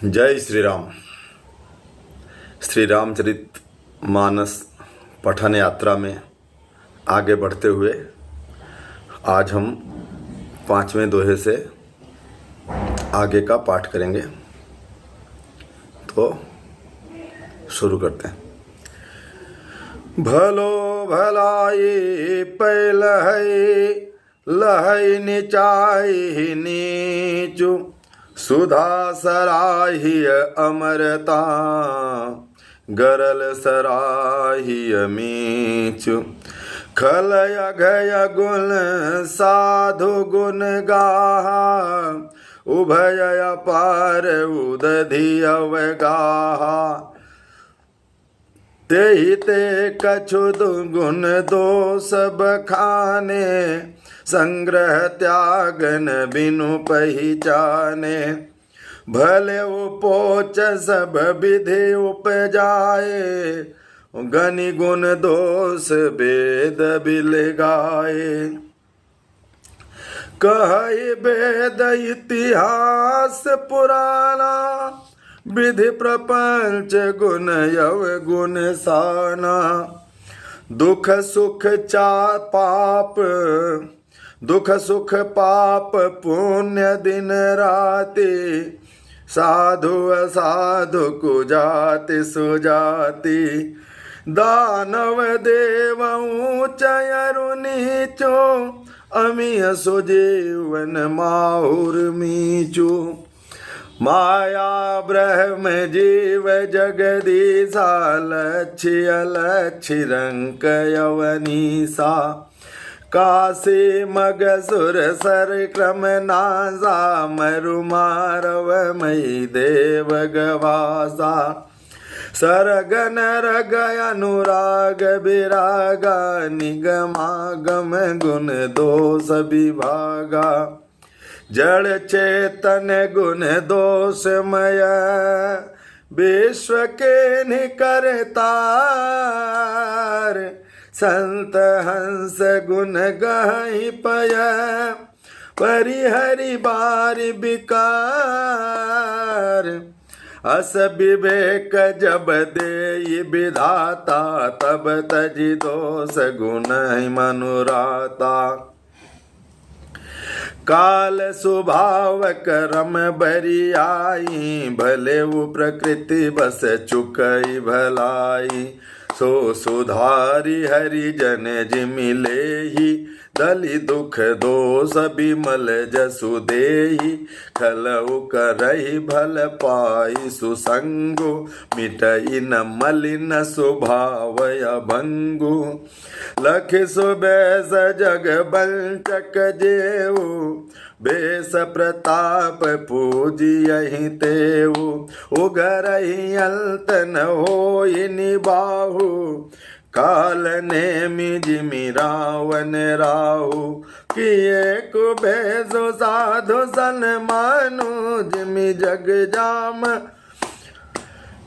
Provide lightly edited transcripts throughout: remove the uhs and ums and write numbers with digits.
जय श्री राम। श्री रामचरित मानस पठन यात्रा में आगे बढ़ते हुए आज हम 5वें दोहे से आगे का पाठ करेंगे। तो शुरू करते हैं। भलो भलाई पैलहै लहै निचाई नीचु सुधा सराहिय अमरता गरल सराहिय मीचु खलय घय गुण साधु गुण गाहा उभय अपार उदधि अवगाहा तेहि ते कछु दुगुण दोष बखाने संग्रह त्यागन बिनु पहिचाने भले उपोच सब विधि उपजाए गनि गुण दोष वेद बिल गाए कहई वेद इतिहास पुराना विधि प्रपंच गुण यव गुण साना दुख सुख पाप पुण्य दिन राति साधु असाधु कुजाति सुजाति दानव देव ऊंचयरु नीचो अमीय सुजीवन माहुर मीचू माया ब्रह्म जीव जगदीशा लक्ष्य लक्ष्य रंक यवनीसा काशी मग सुर सर क्रम नासा मरु मारव मई देव गवासा सरगन रग अनुराग विरागा निगमागम गुण दोष विभागा जड़ चेतन गुण दोषमय विश्व के निकरतार संत हंस गुण गहि पय परिहरि बारि बिकार अस विवेक जब देई विधाता तब तजि दोष गुण मनुराता काल स्वभाव करम बरियाई भले वो प्रकृति बस चुकई भलाई सो सुधारी हरि जन जिमिले ही दलि दुख दोष बिमल जसु देहि खलउ करहि भल पाई सुसंगु मिटई न मलिन स्वभावय भंगु लख सुबैस जग बंचक जेऊ बेस प्रताप पूजियहि तेऊ उगरहि अल्तन होई निबाहु काल नेमि जिमि रावण राहु किए कुबेसु साधु सन मानु जिमि जग जाम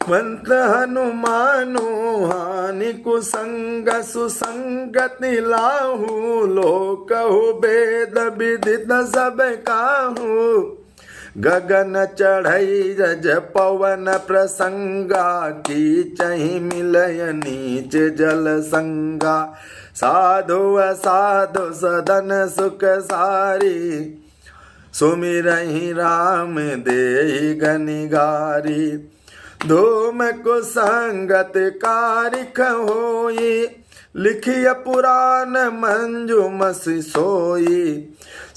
मंत्र हनुमानु हानि कुसंग सुसंगति लाहू लोकहु वेद विदित सब काहू गगन चढ़ई रज पवन प्रसंगा की चही मिलय नीच जल संगा साधु असाधु सदन सुख सारी सुमिरहि राम देहि गनिगारी धूम कुसंगत कारिक होई लिखिय पुराण मंजु मसि सोई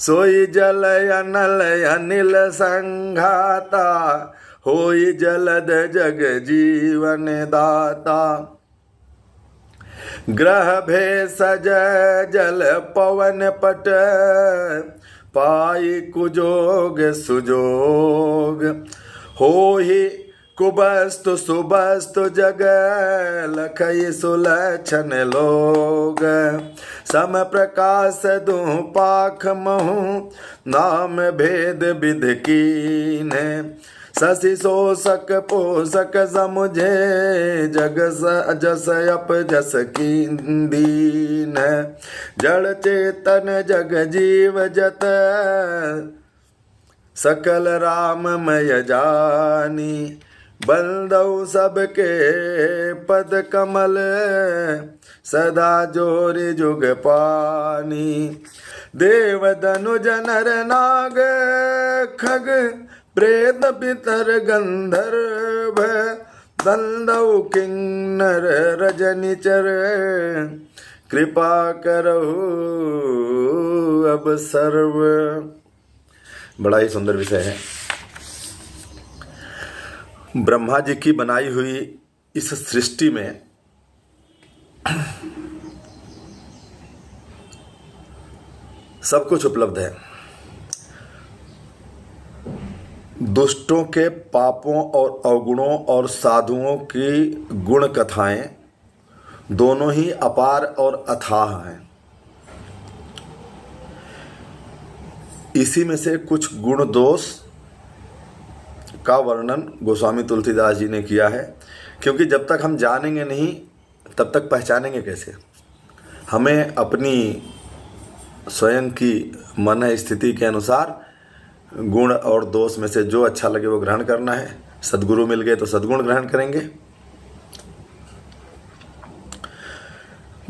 सोई जल अनल अनिल संघाता होई जलद जग जीवन दाता ग्रह भेषज जल पवन पट पाई कुजोग सुजोग होई कुबस्तु सुबस्तु जग लखई सुलक्षण लोग सम प्रकाश दुह पाख महु नाम भेद विध कीन शशि शोषक पोषक समुझे जग जस अप जस की दीन जड़ चेतन जग जीव जत सकल राममय जानी, बंदौ सबके पद कमल, सदा जोरि जुग पानी। देव दनुज नर नाग, खग प्रेत पितर गंधर्व, बंदौ किन्नर रजनिचर, कृपा करहु अब सर्व। बड़ा ही सुंदर विषय है। ब्रह्मा जी की बनाई हुई इस सृष्टि में सब कुछ उपलब्ध है। दुष्टों के पापों और अवगुणों और साधुओं की गुण कथाएं दोनों ही अपार और अथाह हैं। इसी में से कुछ गुण दोष का वर्णन गोस्वामी तुलसीदास जी ने किया है, क्योंकि जब तक हम जानेंगे नहीं तब तक पहचानेंगे कैसे। हमें अपनी स्वयं की मन स्थिति के अनुसार गुण और दोष में से जो अच्छा लगे वो ग्रहण करना है। सद्गुरु मिल गए तो सद्गुण ग्रहण करेंगे।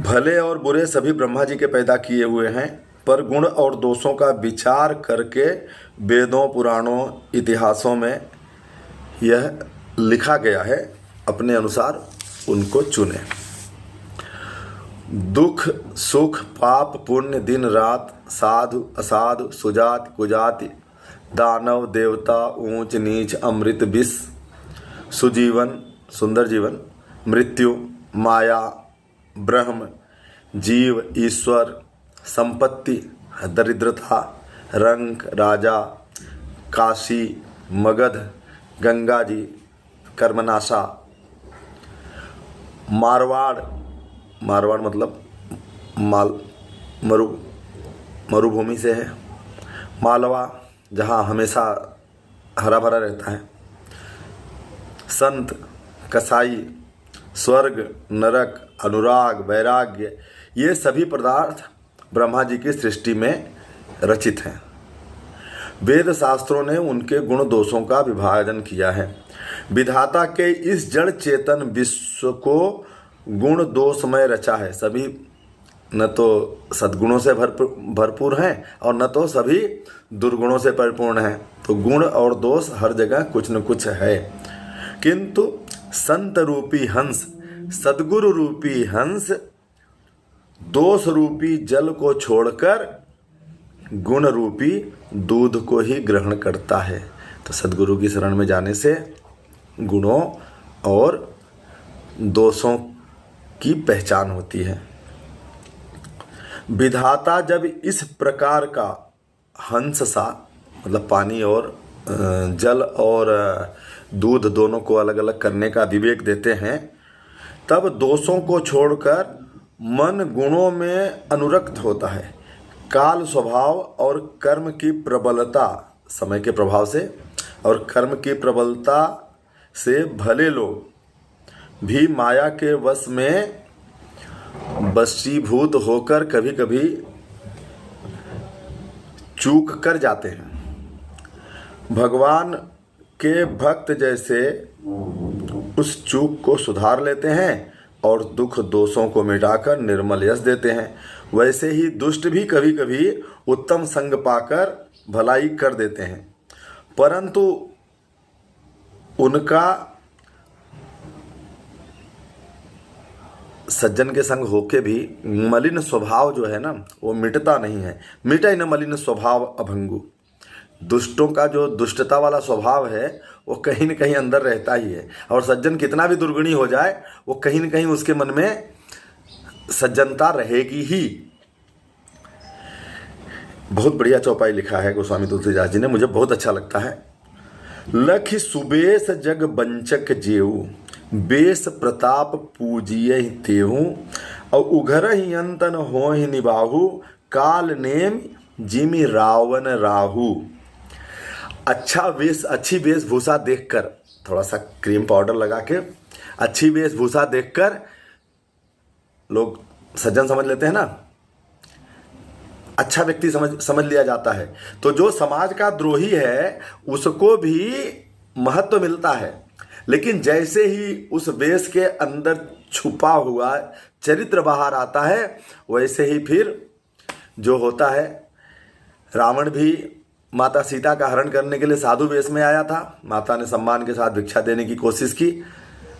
भले और बुरे सभी ब्रह्मा जी के पैदा किए हुए हैं, पर गुण और दोषों का विचार करके वेदों, पुराणों, इतिहासों में यह लिखा गया है। अपने अनुसार उनको चुने। दुख सुख, पाप पुण्य, दिन रात, साधु असाधु, सुजात कुजाति, दानव देवता, ऊंच नीच, अमृत विष, सुजीवन सुंदर जीवन, मृत्यु, माया, ब्रह्म, जीव, ईश्वर, संपत्ति, दरिद्रता, रंक, राजा, काशी, मगध, गंगा जी, कर्मनाशा, मारवाड़ मतलब मरुभूमि से है, मालवा जहाँ हमेशा हरा भरा रहता है, संत, कसाई, स्वर्ग, नरक, अनुराग, वैराग्य, ये सभी पदार्थ ब्रह्मा जी की सृष्टि में रचित हैं। वेद शास्त्रों ने उनके गुण दोषों का विभाजन किया है। विधाता के इस जड़ चेतन विश्व को गुण दोषमय रचा है। सभी न तो सद्गुणों से भरपूर हैं और न तो सभी दुर्गुणों से परिपूर्ण हैं। तो गुण और दोष हर जगह कुछ न कुछ है। किंतु संत रूपी हंस, सद्गुरु रूपी हंस दोष रूपी जल को छोड़कर गुण रूपी दूध को ही ग्रहण करता है। तो सद्गुरु की शरण में जाने से गुणों और दोषों की पहचान होती है। विधाता जब इस प्रकार का हंस सा, मतलब पानी और जल और दूध दोनों को अलग अलग करने का विवेक देते हैं, तब दोषों को छोड़कर मन गुणों में अनुरक्त होता है। काल स्वभाव और कर्म की प्रबलता, समय के प्रभाव से और कर्म की प्रबलता से भले लोग भी माया के वश में वशीभूत होकर कभी कभी चूक कर जाते हैं। भगवान के भक्त जैसे उस चूक को सुधार लेते हैं और दुख दोषों को मिटाकर निर्मल यश देते हैं, वैसे ही दुष्ट भी कभी कभी उत्तम संग पाकर भलाई कर देते हैं, परंतु उनका सज्जन के संग होके भी मलिन स्वभाव जो है ना, वो मिटता नहीं है। मिटे न मलिन स्वभाव अभंगु। दुष्टों का जो दुष्टता वाला स्वभाव है वो कहीं न कहीं अंदर रहता ही है, और सज्जन कितना भी दुर्गुणी हो जाए वो कहीं न कहीं उसके मन में सज्जनता रहेगी ही। बहुत बढ़िया चौपाई लिखा है गोस्वामी तुलसीदास जी ने, मुझे बहुत अच्छा लगता है। लखि सुबेश जग बंचक जेऊ, बेस प्रताप पूजिय तेहू, और उघर ही अंतन हो ही निबाहू, काल नेम जिमि रावण राहू। अच्छा वेश, अच्छी वेशभूषा देखकर, थोड़ा सा क्रीम पाउडर लगा के अच्छी वेशभूषा देखकर लोग सज्जन समझ लेते हैं ना। अच्छा व्यक्ति समझ लिया जाता है। तो जो समाज का द्रोही है उसको भी महत्व मिलता है, लेकिन जैसे ही उस वेश के अंदर छुपा हुआ चरित्र बाहर आता है वैसे ही फिर जो होता है, रावण भी माता सीता का हरण करने के लिए साधु वेश में आया था। माता ने सम्मान के साथ भिक्षा देने की कोशिश की,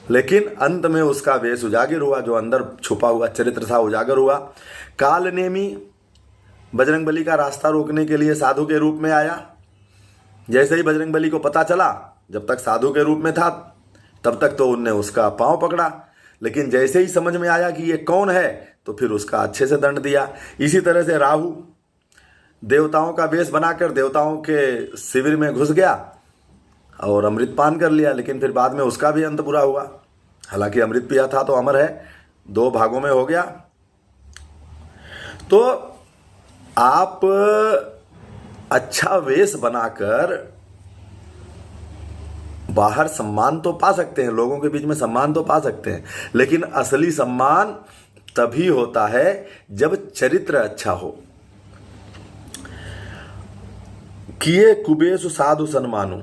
लेकिन अंत में उसका वेश उजागर हुआ, जो अंदर छुपा हुआ चरित्र था उजागर हुआ। कालनेमी बजरंगबली का रास्ता रोकने के लिए साधु के रूप में आया। जैसे ही बजरंगबली को पता चला, जब तक साधु के रूप में था तब तक तो उनने उसका पांव पकड़ा, लेकिन जैसे ही समझ में आया कि ये कौन है तो फिर उसका अच्छे से दंड दिया। इसी तरह से राहु देवताओं का वेश बनाकर देवताओं के शिविर में घुस गया और अमृत पान कर लिया, लेकिन फिर बाद में उसका भी अंत बुरा हुआ। हालांकि अमृत पिया था तो अमर है, 2 भागों में हो गया। तो आप अच्छा वेश बनाकर बाहर सम्मान तो पा सकते हैं, लोगों के बीच में सम्मान तो पा सकते हैं, लेकिन असली सम्मान तभी होता है जब चरित्र अच्छा हो। किए कुबेसु साधु सन्मानु,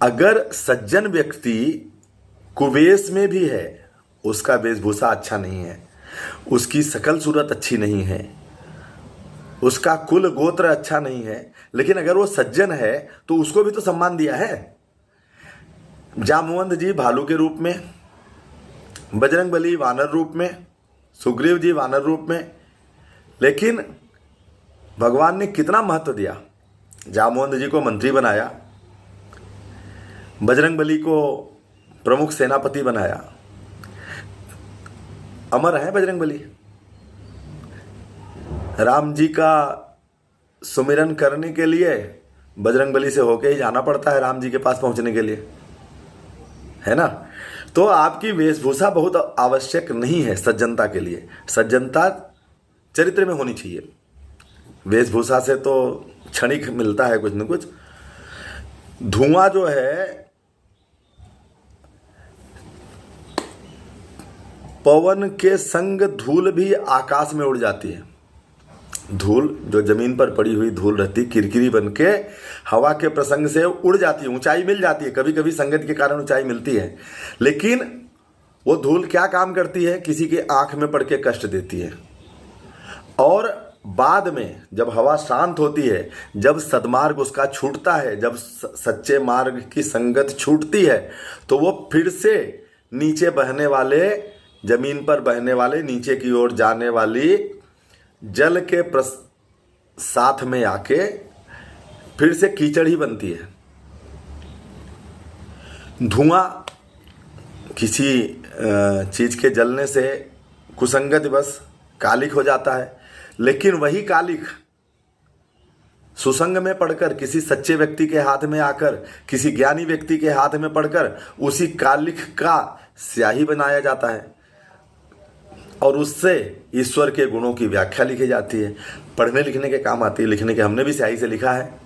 अगर सज्जन व्यक्ति कुबेश में भी है, उसका वेशभूषा अच्छा नहीं है, उसकी शकल सूरत अच्छी नहीं है, उसका कुल गोत्र अच्छा नहीं है, लेकिन अगर वो सज्जन है तो उसको भी तो सम्मान दिया है। जामवंत जी भालू के रूप में, बजरंगबली वानर रूप में, सुग्रीव जी वानर रूप में, लेकिन भगवान ने कितना महत्व दिया। जामवंत जी को मंत्री बनाया, बजरंगबली को प्रमुख सेनापति बनाया। अमर है बजरंगबली। राम जी का सुमिरन करने के लिए बजरंगबली से होके ही जाना पड़ता है राम जी के पास पहुंचने के लिए, है ना। तो आपकी वेशभूषा बहुत आवश्यक नहीं है सज्जनता के लिए। सज्जनता चरित्र में होनी चाहिए, वेशभूषा से तो क्षणिक मिलता है कुछ न कुछ। धुआं जो है पवन के संग धूल भी आकाश में उड़ जाती है। धूल जो जमीन पर पड़ी हुई धूल रहती, किरकिरी बन के हवा के प्रसंग से उड़ जाती है, ऊंचाई मिल जाती है। कभी कभी संगत के कारण ऊंचाई मिलती है, लेकिन वो धूल क्या काम करती है, किसी के आंख में पड़ के कष्ट देती है। और बाद में जब हवा शांत होती है, जब सद्मार्ग उसका छूटता है, जब सच्चे मार्ग की संगत छूटती है, तो वो फिर से नीचे बहने वाले, जमीन पर बहने वाले, नीचे की ओर जाने वाली जल के साथ में आके फिर से कीचड़ ही बनती है। धुआं किसी चीज के जलने से कुसंगत बस कालिक हो जाता है, लेकिन वही कालिक सुसंग में पड़कर, किसी सच्चे व्यक्ति के हाथ में आकर, किसी ज्ञानी व्यक्ति के हाथ में पड़कर उसी कालिक का स्याही बनाया जाता है और उससे ईश्वर के गुणों की व्याख्या लिखी जाती है। पढ़ने लिखने के काम आती है, लिखने के। हमने भी स्याही से लिखा है।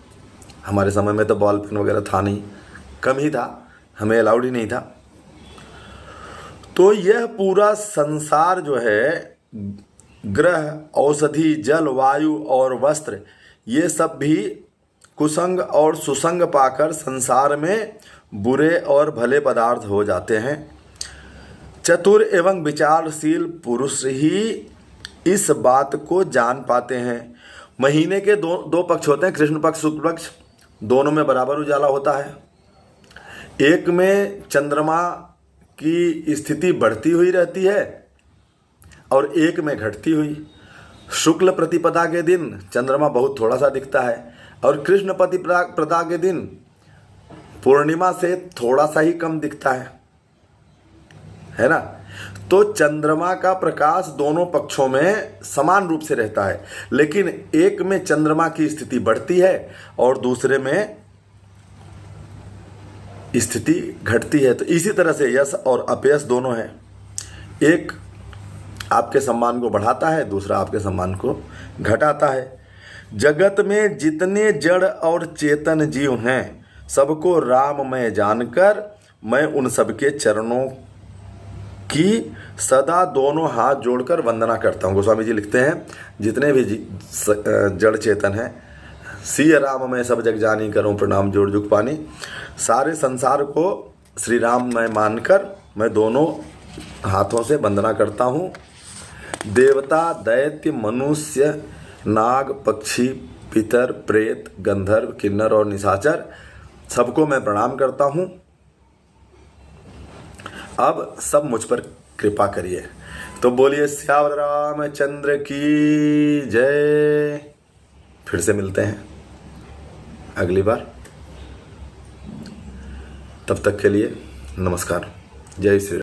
हमारे समय में तो बॉल पेन वगैरह था नहीं, कम ही था, हमें अलाउड ही नहीं था। तो यह पूरा संसार जो है, ग्रह, औषधि, जल, वायु और वस्त्र, ये सब भी कुसंग और सुसंग पाकर संसार में बुरे और भले पदार्थ हो जाते हैं। चतुर एवं विचारशील पुरुष ही इस बात को जान पाते हैं। महीने के दो पक्ष होते हैं, कृष्ण पक्ष, शुक्ल पक्ष, दोनों में बराबर उजाला होता है। एक में चंद्रमा की स्थिति बढ़ती हुई रहती है और एक में घटती हुई। शुक्ल प्रतिपदा के दिन चंद्रमा बहुत थोड़ा सा दिखता है और कृष्ण प्रतिपदा के दिन पूर्णिमा से थोड़ा सा ही कम दिखता है ना। तो चंद्रमा का प्रकाश दोनों पक्षों में समान रूप से रहता है, लेकिन एक में चंद्रमा की स्थिति बढ़ती है और दूसरे में स्थिति घटती है। तो इसी तरह से यश और अपयश दोनों हैं। एक आपके सम्मान को बढ़ाता है, दूसरा आपके सम्मान को घटाता है। जगत में जितने जड़ और चेतन जीव हैं, सबको राम में जानकर मैं उन सबके चरणों कि सदा दोनों हाथ जोड़कर वंदना करता हूँ। गोस्वामी जी लिखते हैं, जितने भी जड़ चेतन हैं, सिय राम मैं सब जग जानी, करूँ प्रणाम जोड़ जुग पानी। सारे संसार को श्री राम मैं मानकर मैं दोनों हाथों से वंदना करता हूँ। देवता, दैत्य, मनुष्य, नाग, पक्षी, पितर, प्रेत, गंधर्व, किन्नर और निशाचर, सबको मैं प्रणाम करता हूँ। अब सब मुझ पर कृपा करिए। तो बोलिए श्याम रामचंद्र की जय। फिर से मिलते हैं अगली बार। तब तक के लिए नमस्कार। जय श्री राम।